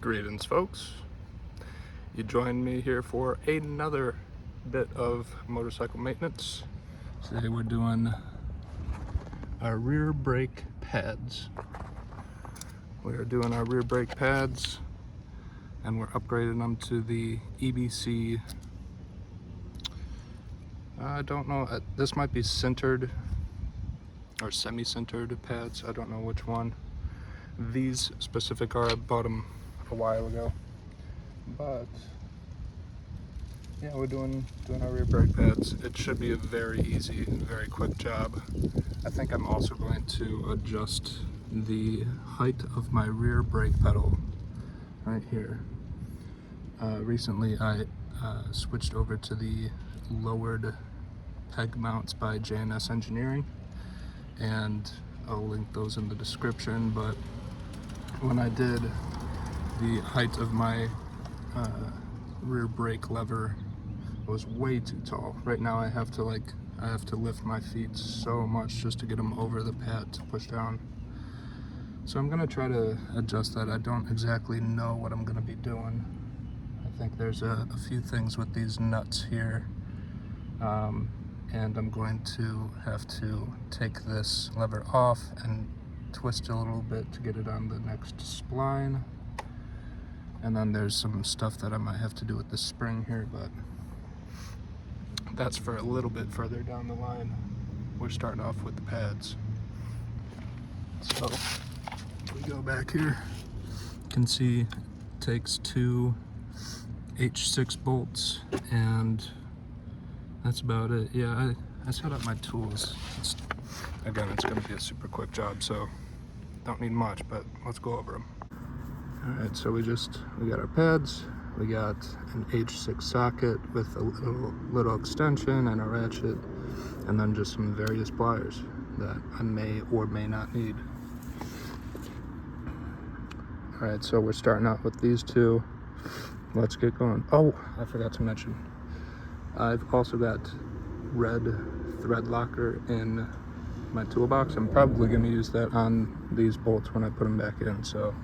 Greetings, folks. You joined me here for another bit of motorcycle maintenance. Today we're doing our rear brake pads. We are doing our rear brake pads and we're upgrading them to the EBC. I don't know, this might be centered or semi-centered pads. I don't know which one. These specific are, I bought them a while ago. But yeah, we're doing our rear brake pads. It should be a very easy, very quick job. I think I'm also going to adjust the height of my rear brake pedal right here. Recently I switched over to the lowered peg mounts by J&S Engineering, and I'll link those in the description. But when I did, the height of my rear brake lever was way too tall. Right now I have to lift my feet so much just to get them over the pad to push down. So I'm gonna try to adjust that. I don't exactly know what I'm gonna be doing. I think there's a few things with these nuts here, and I'm going to have to take this lever off and twist it a little bit to get it on the next spline. And then there's some stuff that I might have to do with the spring here, but that's for a little bit further down the line. We're starting off with the pads. So we go back here. You can see it takes two H6 bolts, and that's about it. Yeah, I set up my tools. Again, it's going to be a super quick job, so don't need much, but let's go over them. Alright, so we got our pads, we got an H6 socket with a little extension and a ratchet, and then just some various pliers that I may or may not need. Alright, so we're starting out with these two. Let's get going. Oh, I forgot to mention, I've also got red thread locker in my toolbox. I'm probably going to use that on these bolts when I put them back in, so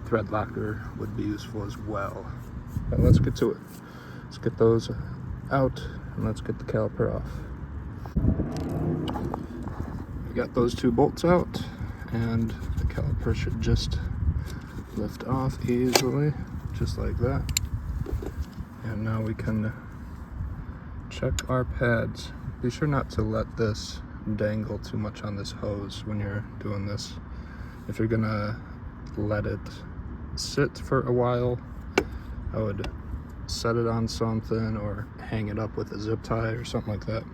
thread locker would be useful as well. But let's get to it. Let's get those out and let's get the caliper off. We got those two bolts out and the caliper should just lift off easily, just like that. And now we can check our pads. Be sure not to let this dangle too much on this hose when you're doing this. If you're gonna let it sit for a while, I would set it on something or hang it up with a zip tie or something like that.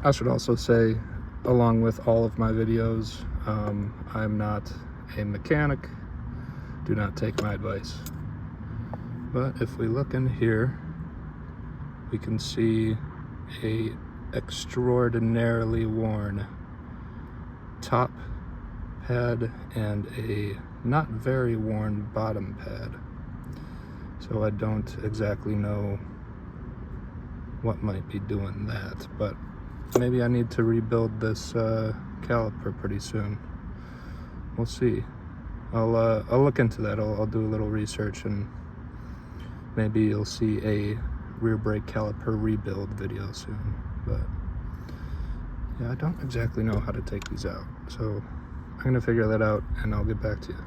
I should also say, along with all of my videos, I'm not a mechanic. Do not take my advice. But if we look in here, we can see a extraordinarily worn top pad and a not very worn bottom pad. So I don't exactly know what might be doing that, but maybe I need to rebuild this caliper pretty soon. We'll see. I'll look into that. I'll do a little research, and maybe you'll see a rear brake caliper rebuild video soon. But yeah, I don't exactly know how to take these out, so I'm gonna figure that out and I'll get back to you.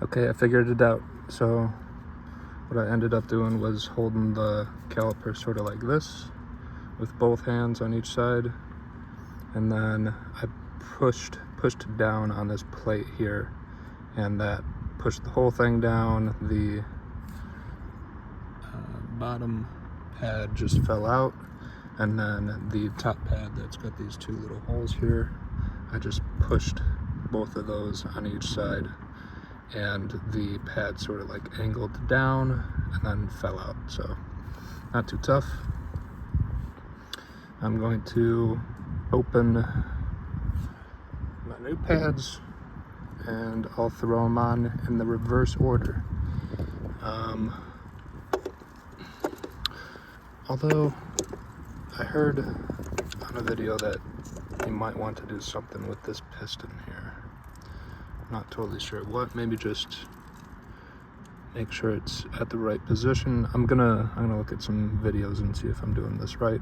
Okay, I figured it out. So what I ended up doing was holding the caliper sort of like this with both hands on each side, and then I pushed down on this plate here, and that pushed the whole thing down. The bottom pad just fell out, and then the top pad that's got these two little holes here, I just pushed both of those on each side, and the pad sort of like angled down and then fell out. So not too tough. I'm going to open my new pads and I'll throw them on in the reverse order. Although I heard on a video that you might want to do something with this piston here. not totally sure what. Maybe just make sure it's at the right position. I'm gonna look at some videos and see if I'm doing this right,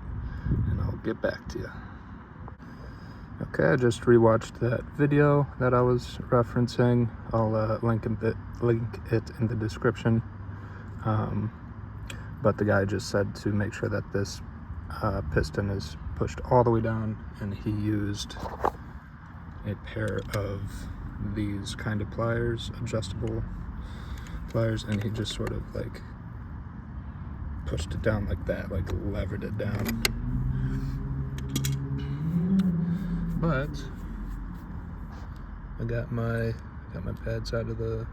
and I'll get back to you. Okay, I just rewatched that video that I was referencing. I'll link it in the description. But the guy just said to make sure that this piston is pushed all the way down, and he used a pair of these kind of pliers, adjustable pliers, and he just sort of like pushed it down like that, like levered it down. But I got my pads out of the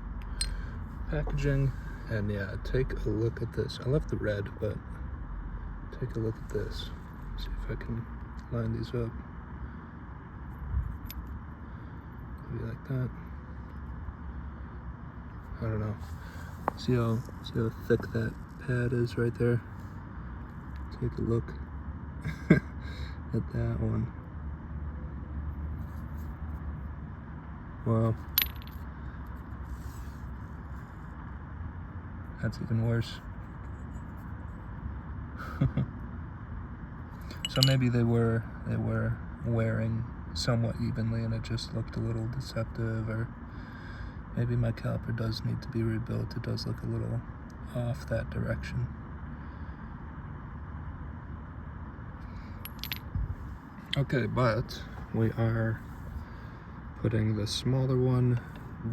packaging, and yeah, take a look at this. I left the red, but take a look at this. See if I can line these up. Maybe like that. I don't know. See how thick that pad is right there? Take a look at that one. Wow. That's even worse. So maybe they were wearing somewhat evenly, and it just looked a little deceptive, or maybe my caliper does need to be rebuilt. It does look a little off that direction. Okay, but we are putting the smaller one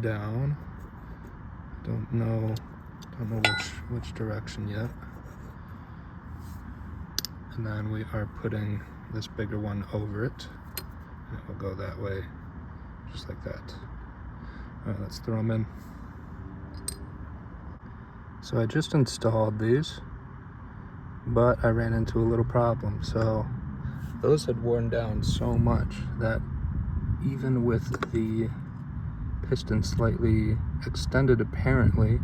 down. Don't know which direction yet. And then we are putting this bigger one over it. And it will go that way, just like that. All right, let's throw them in. So I just installed these, but I ran into a little problem. So those had worn down so much that even with the piston slightly extended, apparently,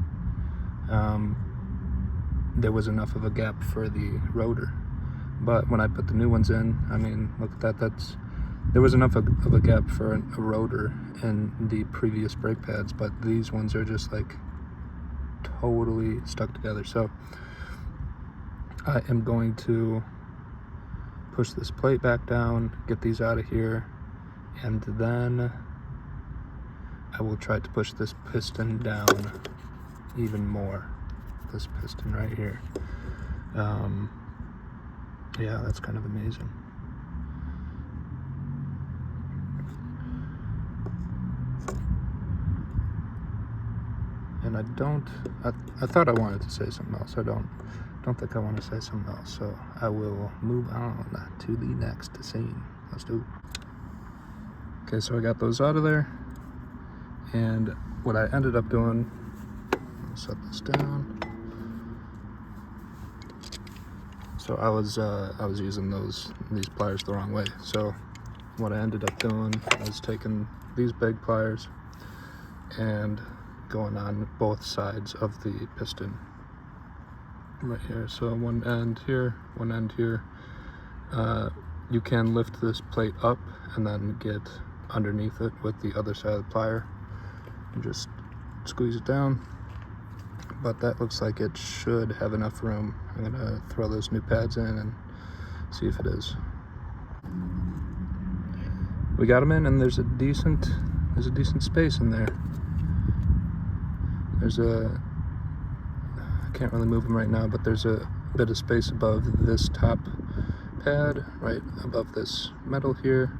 there was enough of a gap for the rotor. But when I put the new ones in, I mean, look at that, there was enough of a gap for a rotor in the previous brake pads, but these ones are just like totally stuck together. So I am going to push this plate back down, get these out of here, and then I will try to push this piston down even more. This piston right here. Yeah, that's kind of amazing. And I thought I wanted to say something else. I don't think I want to say something else. So I will move on to the next scene. Let's do it. Okay, so I got those out of there. And what I ended up doing, I'll set this down. So I was using these pliers the wrong way. So what I ended up doing was taking these big pliers and going on both sides of the piston right here. So one end here, one end here. You can lift this plate up and then get underneath it with the other side of the plier and just squeeze it down. But that looks like it should have enough room. I'm gonna throw those new pads in and see if it is. We got them in, and there's a decent space in there. I can't really move them right now, but there's a bit of space above this top pad, right above this metal here.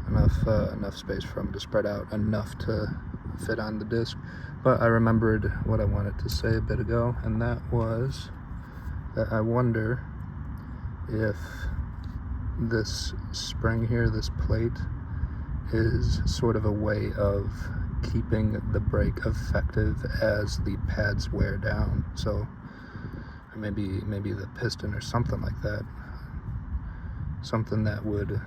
Enough space for them to spread out, enough to fit on the disc. But I remembered what I wanted to say a bit ago, and that was that I wonder if this spring here, this plate, is sort of a way of keeping the brake effective as the pads wear down. So maybe the piston or something like that, something that would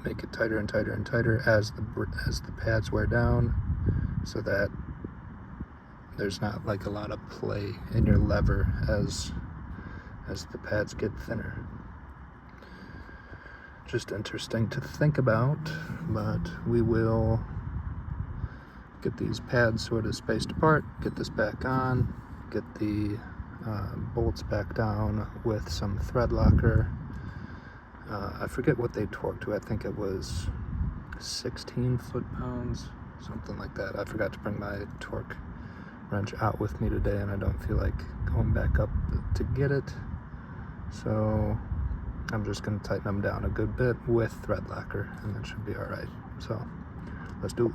make it tighter and tighter and tighter as the pads wear down, so that there's not like a lot of play in your lever as the pads get thinner. Just interesting to think about, but we will get these pads sort of spaced apart, get this back on, get the bolts back down with some thread locker. I forget what they torqued to. I think it was 16 foot-pounds, something like that. I forgot to bring my torque wrench out with me today, and I don't feel like going back up to get it. So I'm just going to tighten them down a good bit with thread locker, and that should be all right. So let's do it.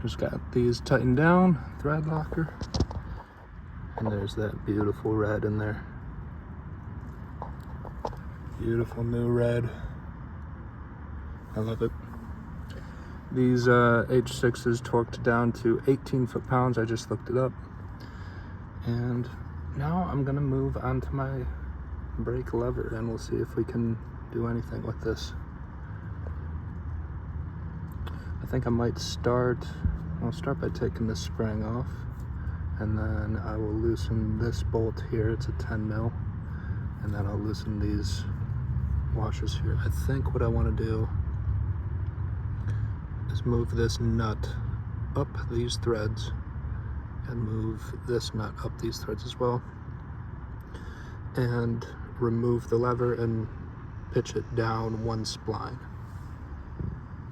Just got these tightened down, thread locker, and there's that beautiful red in there. Beautiful new red. I love it. These H6s torqued down to 18 foot-pounds. I just looked it up. And now I'm gonna move on to my brake lever, and we'll see if we can do anything with this. I think I might I'll start by taking this spring off, and then I will loosen this bolt here. It's a 10 mil, and then I'll loosen these washers here. I think what I want to do is move this nut up these threads and move this nut up these threads as well, and remove the lever and pitch it down one spline.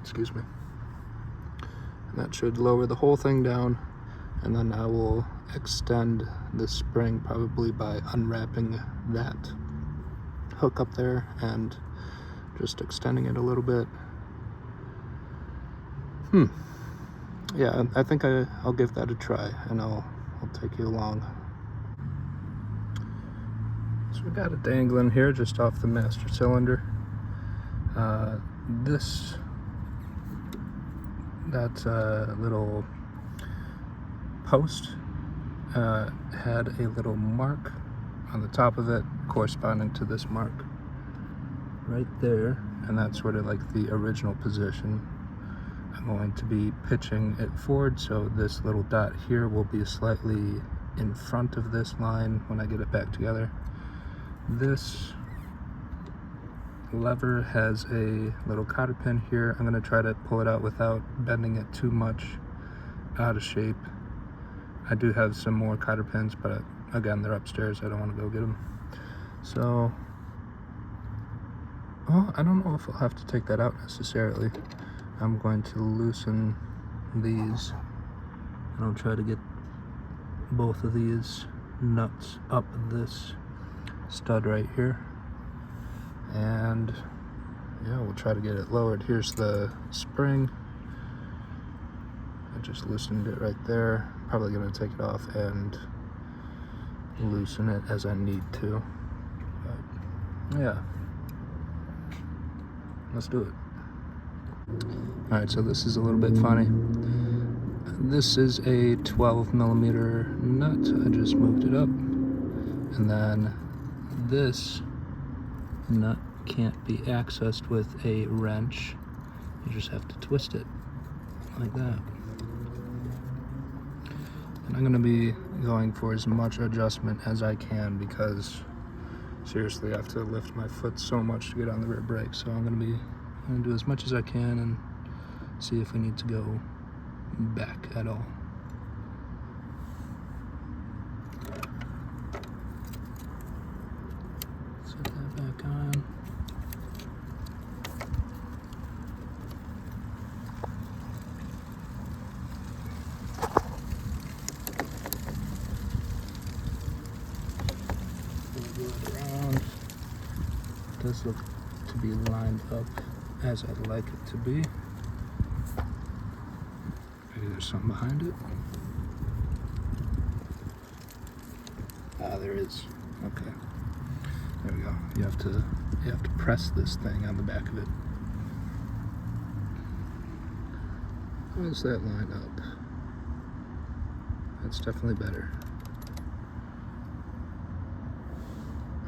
Excuse me. And that should lower the whole thing down, and then I will extend the spring probably by unwrapping that hook up there and just extending it a little bit. Yeah, I think I'll give that a try, and I'll take you along. So we got it dangling here just off the master cylinder. That little post had a little mark on the top of it corresponding to this mark right there, and that's sort of like the original position. I'm going to be pitching it forward, so this little dot here will be slightly in front of this line when I get it back together. This lever has a little cotter pin here. I'm going to try to pull it out without bending it too much out of shape. I do have some more cotter pins, but again, they're upstairs. I don't want to go get them. So, well, I don't know if I'll have to take that out necessarily. I'm going to loosen these, and I'll try to get both of these nuts up this stud right here, and yeah, we'll try to get it lowered. Here's the spring. I just loosened it right there. Probably going to take it off and loosen it as I need to, but yeah, let's do it. Alright, so this is a little bit funny. This is a 12 millimeter nut. I just moved it up, and then this nut can't be accessed with a wrench. You just have to twist it like that. And I'm going to be going for as much adjustment as I can, because seriously, I have to lift my foot so much to get on the rear brake. So I'm going to do as much as I can and see if we need to go back at all. Set that back on. Move it around. It does look to be lined up as I'd like it to be. Maybe there's something behind it. Ah, there is. Okay. There we go. You have to press this thing on the back of it. How does that line up? That's definitely better.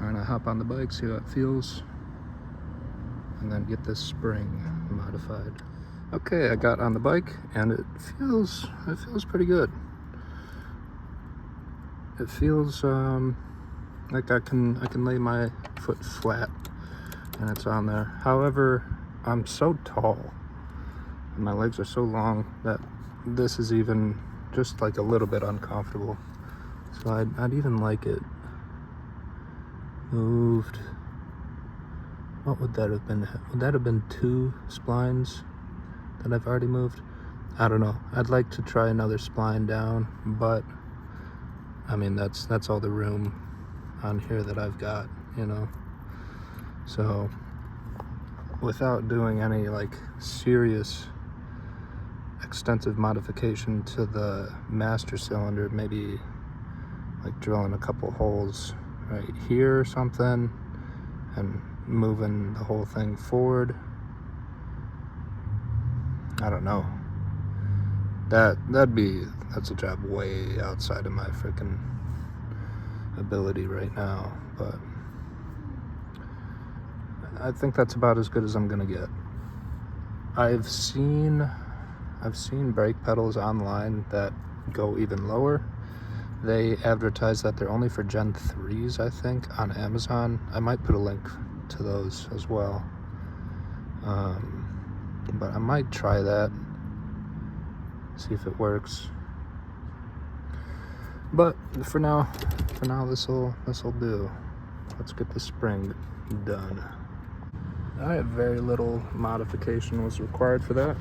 Alright, I'll hop on the bike, see how it feels, and then get this spring modified. Okay, I got on the bike, and it feels pretty good. It feels like I can lay my foot flat and it's on there. However, I'm so tall. My legs are so long that this is even just like a little bit uncomfortable. So I'd even like it moved. What would that have been? Would that have been 2 splines that I've already moved? I don't know. I'd like to try another spline down, but I mean, that's all the room on here that I've got, you know. So without doing any like serious extensive modification to the master cylinder, maybe like drilling a couple holes right here or something and moving the whole thing forward. I don't know. That's a job way outside of my freaking ability right now, but I think that's about as good as I'm gonna get. I've seen brake pedals online that go even lower. They advertise that they're only for Gen 3s, I think, on Amazon. I might put a link to those as well. But I might try that, see if it works. But for now this'll do. Let's get the spring done. Very little modification was required for that.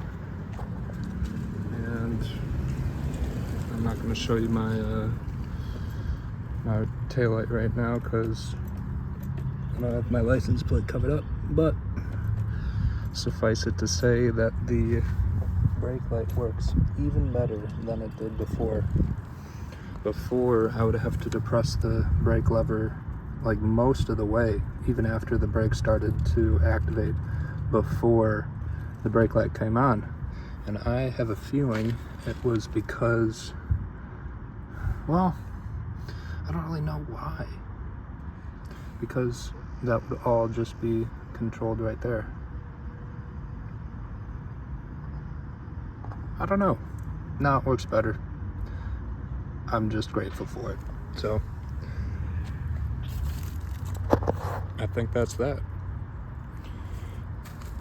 And I'm not going to show you my my taillight right now because I don't have my license plate covered up, but suffice it to say that the brake light works even better than it did before. Before, I would have to depress the brake lever like most of the way, even after the brake started to activate, before the brake light came on. And I have a feeling it was because, well, I don't really know why. Because that would all just be controlled right there. I don't know. Now it works better. I'm just grateful for it. So I think that's that.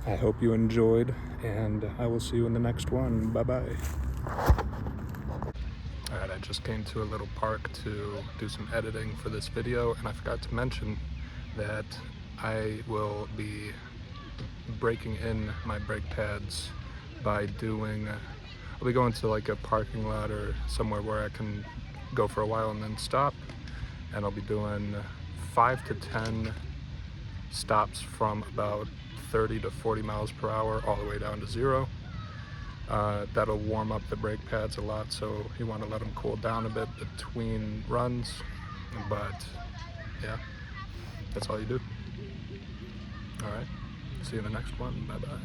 I hope you enjoyed, and I will see you in the next one. Bye-bye. Alright, I just came to a little park to do some editing for this video, and I forgot to mention that I will be breaking in my brake pads by I'll be going to like a parking lot or somewhere where I can go for a while and then stop, and I'll be doing 5 to 10 stops from about 30 to 40 miles per hour all the way down to 0. That'll warm up the brake pads a lot, so you want to let them cool down a bit between runs, but yeah, that's all you do. Alright, see you in the next one. Bye bye.